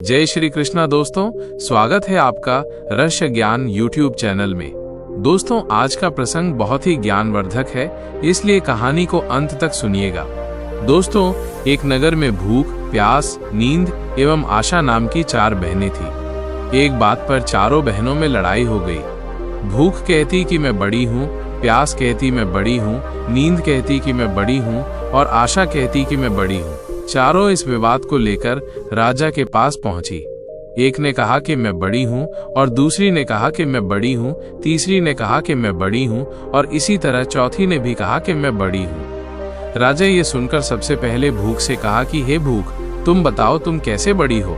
जय श्री कृष्णा दोस्तों, स्वागत है आपका रहस्य ज्ञान यूट्यूब चैनल में। दोस्तों, आज का प्रसंग बहुत ही ज्ञानवर्धक है, इसलिए कहानी को अंत तक सुनिएगा। दोस्तों, एक नगर में भूख, प्यास, नींद एवं आशा नाम की 4 बहनें थीं। एक बात पर चारों बहनों में लड़ाई हो गई। भूख कहती कि मैं बड़ी हूँ, प्यास कहती मैं बड़ी हूँ, नींद कहती कि मैं बड़ी हूँ और आशा कहती कि मैं बड़ी हूँ। चारों इस विवाद को लेकर राजा के पास पहुंची। एक ने कहा कि मैं बड़ी हूं और दूसरी ने कहा कि मैं बड़ी हूं, तीसरी ने कहा कि मैं बड़ी हूं और इसी तरह चौथी ने भी कहा कि मैं बड़ी हूं। राजा ये सुनकर सबसे पहले भूख से कहा कि हे भूख, तुम बताओ तुम कैसे बड़ी हो।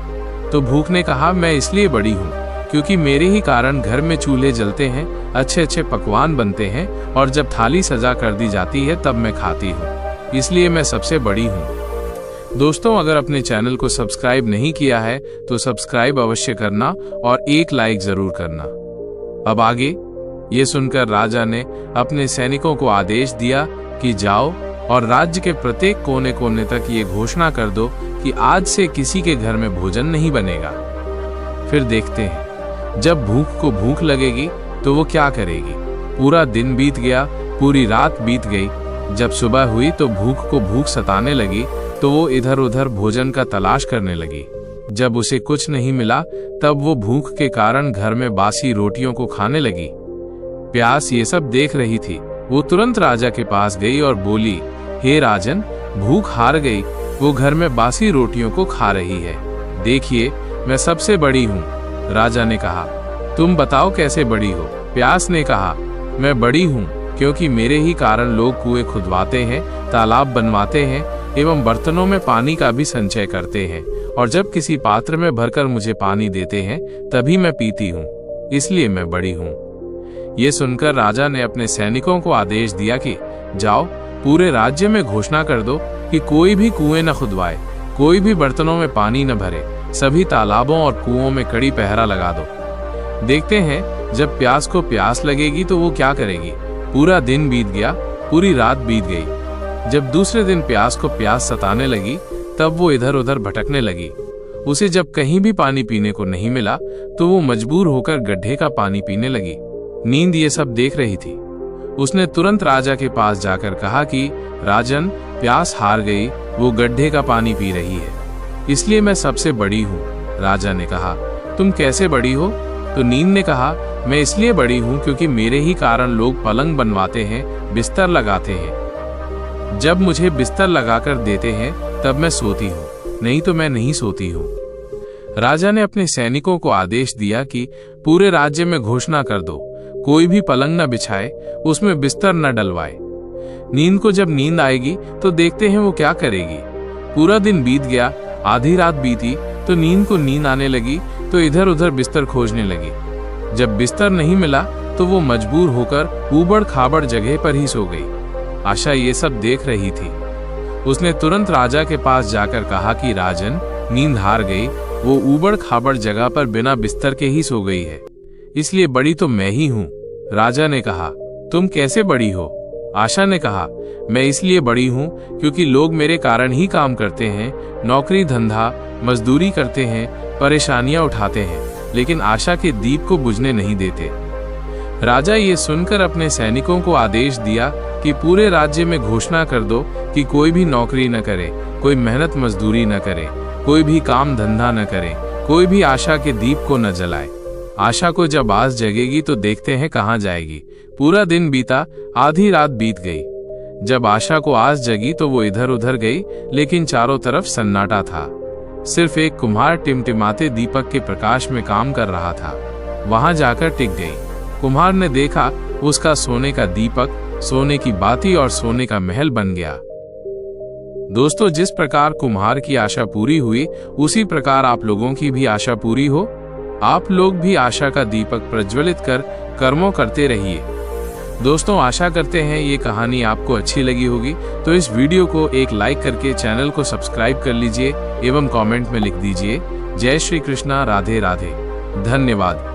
तो भूख ने कहा, मैं इसलिए बड़ी हूं क्योंकि मेरे ही कारण घर में चूल्हे जलते हैं, अच्छे अच्छे पकवान बनते हैं और जब थाली सजा कर दी जाती है तब मैं खाती हूँ, इसलिए मैं सबसे बड़ी हूँ। दोस्तों, अगर अपने चैनल को सब्सक्राइब नहीं किया है तो सब्सक्राइब अवश्य करना और एक लाइक जरूर करना। अब आगे ये सुनकर राजा ने अपने सैनिकों को आदेश दिया कि जाओ और राज्य के प्रत्येक कोने कोने तक ये घोषणा कर दो कि आज से किसी के घर में भोजन नहीं बनेगा। फिर देखते हैं, जब भूख को भूख लगेगी तो वो क्या करेगी। पूरा दिन बीत गया, पूरी रात बीत गई। जब सुबह हुई तो भूख को भूख सताने लगी तो वो इधर उधर भोजन का तलाश करने लगी। जब उसे कुछ नहीं मिला तब वो भूख के कारण घर में बासी रोटियों को खाने लगी। प्यास ये सब देख रही थी। वो तुरंत राजा के पास गई और बोली, हे राजन, भूख हार गई, वो घर में बासी रोटियों को खा रही है। देखिए, मैं सबसे बड़ी हूँ। राजा ने कहा, तुम बताओ कैसे बड़ी हो। प्यास ने कहा, मैं बड़ी हूँ क्योंकि मेरे ही कारण लोग कुएं खुदवाते हैं, तालाब बनवाते हैं एवं बर्तनों में पानी का भी संचय करते हैं और जब किसी पात्र में भरकर मुझे पानी देते हैं तभी मैं पीती हूँ, इसलिए मैं बड़ी हूँ। ये सुनकर राजा ने अपने सैनिकों को आदेश दिया कि जाओ, पूरे राज्य में घोषणा कर दो कि कोई भी कुएं न खुदवाए, कोई भी बर्तनों में पानी न भरे, सभी तालाबों और कुओं में कड़ी पहरा लगा दो। देखते हैं, जब प्यास को प्यास लगेगी तो वो क्या करेगी। पूरा दिन बीत गया, पूरी रात बीत गई। जब दूसरे दिन प्यास को प्यास सताने लगी तब वो इधर उधर भटकने लगी। उसे जब कहीं भी पानी पीने को नहीं मिला तो वो मजबूर होकर गड्ढे का पानी पीने लगी। नींद ये सब देख रही थी। उसने तुरंत राजा के पास जाकर कहा कि राजन, प्यास हार गई, वो गड्ढे का पानी पी रही है, इसलिए मैं सबसे बड़ी हूँ। राजा ने कहा, तुम कैसे बड़ी हो। तो नींद ने कहा, मैं इसलिए बड़ी हूँ क्योंकि मेरे ही कारण लोग पलंग बनवाते हैं, बिस्तर लगाते हैं। जब मुझे बिस्तर लगाकर देते हैं तब मैं सोती हूँ, नहीं तो मैं नहीं सोती हूँ। राजा ने अपने सैनिकों को आदेश दिया कि पूरे राज्य में घोषणा कर दो, कोई भी पलंग न बिछाए, उसमें बिस्तर न डलवाए। नींद को जब नींद आएगी तो देखते हैं वो क्या करेगी। पूरा दिन बीत गया, आधी रात बीती तो नींद को नींद आने लगी तो इधर उधर बिस्तर खोजने लगी। जब बिस्तर नहीं मिला तो वो मजबूर होकर ऊबड़ खाबड़ जगह पर ही सो गई। आशा ये सब देख रही थी। उसने तुरंत राजा के पास जाकर कहा कि राजन, नींद हार गई, वो ऊबड़ खाबड़ जगह पर बिना बिस्तर के ही सो गई है, इसलिए बड़ी तो मैं ही हूँ। राजा ने कहा, तुम कैसे बड़ी हो। आशा ने कहा, मैं इसलिए बड़ी हूँ क्योंकि लोग मेरे कारण ही काम करते हैं, नौकरी धंधा मजदूरी करते हैं, परेशानियां उठाते हैं, लेकिन आशा के दीप को बुझने नहीं देते। राजा ये सुनकर अपने सैनिकों को आदेश दिया कि पूरे राज्य में घोषणा कर दो कि कोई भी नौकरी न करे, कोई मेहनत मजदूरी न करे, कोई भी काम धंधा न करे, कोई भी आशा के दीप को न जलाए। आशा को जब आस जगेगी तो देखते हैं कहाँ जाएगी। पूरा दिन बीता, आधी रात बीत गई। जब आशा को आस जगी तो वो इधर उधर गई, लेकिन चारों तरफ सन्नाटा था। सिर्फ एक कुम्हार टिमटिमाते दीपक के प्रकाश में काम कर रहा था। वहां जाकर टिक गई। कुम्हार ने देखा, उसका सोने का दीपक, सोने की बाती और सोने का महल बन गया। दोस्तों, जिस प्रकार कुम्हार की आशा पूरी हुई, उसी प्रकार आप लोगों की भी आशा पूरी हो। आप लोग भी आशा का दीपक प्रज्वलित कर कर्मों करते रहिए। दोस्तों, आशा करते हैं ये कहानी आपको अच्छी लगी होगी, तो इस वीडियो को एक लाइक करके चैनल को सब्सक्राइब कर लीजिए एवं कमेंट में लिख दीजिए, जय श्री कृष्णा, राधे राधे। धन्यवाद।